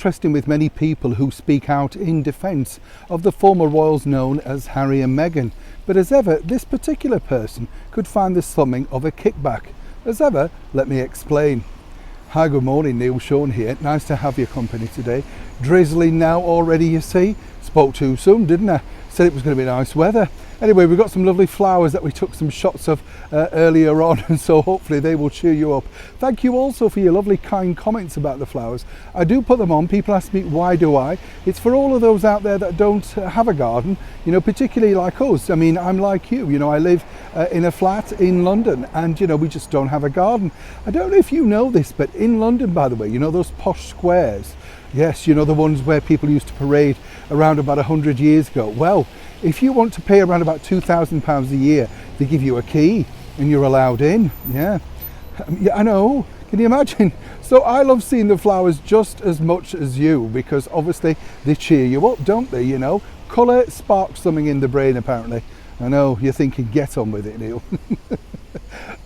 interesting with many people who speak out in defence of the former royals known as Harry and Meghan. But as ever, this particular person could find this something of a kickback. As ever, let me explain. Hi, good morning, Neil Sean here. Nice to have your company today. Drizzling now already, you see. Spoke too soon, didn't I? Said it was going to be nice weather. Anyway, we've got some lovely flowers that we took some shots of earlier on, and so hopefully they will cheer you up. Thank you also for your lovely kind comments about the flowers. I do put them on. People ask me, why do I? It's for all of those out there that don't have a garden, you know, particularly like us. I mean, I'm like you, you know, I live in a flat in London, and you know, we just don't have a garden. I don't know if you know this, but in London, by the way, you know those posh squares? Yes, you know, the ones where people used to parade around about 100 years ago. Well, if you want to pay around about £2,000 a year, they give you a key and you're allowed in. Yeah, I know. Can you imagine? So I love seeing the flowers just as much as you, because obviously they cheer you up, don't they? You know, colour sparks something in the brain apparently. I know you're thinking, get on with it, Neil.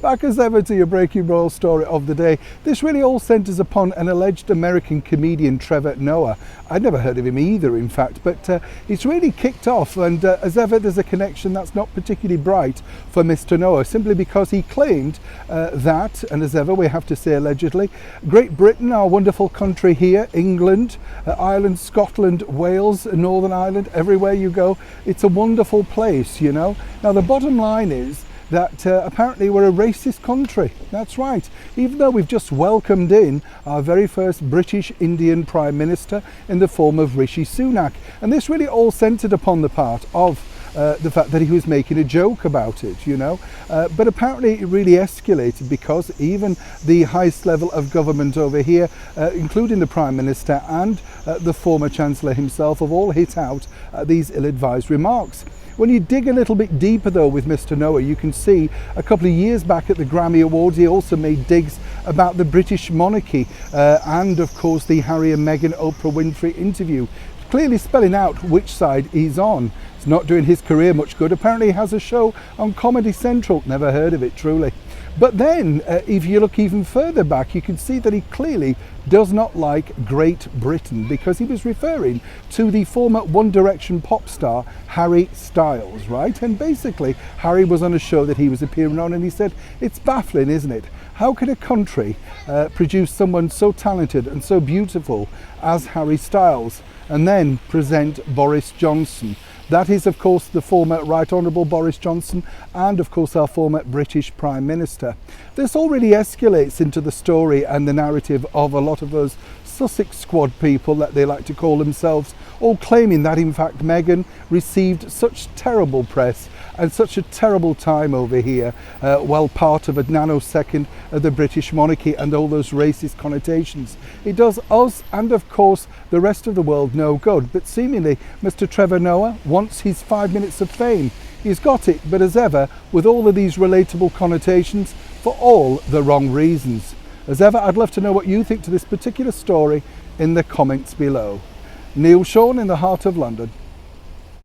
Back as ever to your breaking royal story of the day. This really all centres upon an alleged American comedian, Trevor Noah. I'd never heard of him either, in fact, but it's really kicked off, and as ever there's a connection that's not particularly bright for Mr. Noah, simply because he claimed that, and as ever we have to say allegedly, Great Britain, our wonderful country here, England, Ireland, Scotland, Wales, Northern Ireland, everywhere you go, it's a wonderful place, you know. Now the bottom line is that apparently we're a racist country. That's right. Even though we've just welcomed in our very first British Indian Prime Minister in the form of Rishi Sunak. And this really all centred upon the part of the fact that he was making a joke about it, you know. But apparently it really escalated, because even the highest level of government over here, including the Prime Minister and the former Chancellor himself, have all hit out these ill-advised remarks. When you dig a little bit deeper though with Mr. Noah, you can see a couple of years back at the Grammy Awards he also made digs about the British monarchy and of course the Harry and Meghan Oprah Winfrey interview, clearly spelling out which side he's on. It's not doing his career much good. Apparently he has a show on Comedy Central, never heard of it truly. But then if you look even further back, you can see that he clearly does not like Great Britain, because he was referring to the former One Direction pop star Harry Styles, right? And basically Harry was on a show that he was appearing on, and he said, it's baffling, isn't it? How can a country produce someone so talented and so beautiful as Harry Styles and then present Boris Johnson? That is, of course, the former Right Honourable Boris Johnson and, of course, our former British Prime Minister. This all really escalates into the story and the narrative of a lot of those Sussex Squad people that they like to call themselves, all claiming that, in fact, Meghan received such terrible press and such a terrible time over here while part of a nanosecond of the British monarchy and all those racist connotations. It does us and of course the rest of the world no good, but seemingly Mr. Trevor Noah wants his 5 minutes of fame. He's got it, but as ever with all of these relatable connotations for all the wrong reasons. As ever, I'd love to know what you think to this particular story in the comments below. Neil Sean in the heart of London.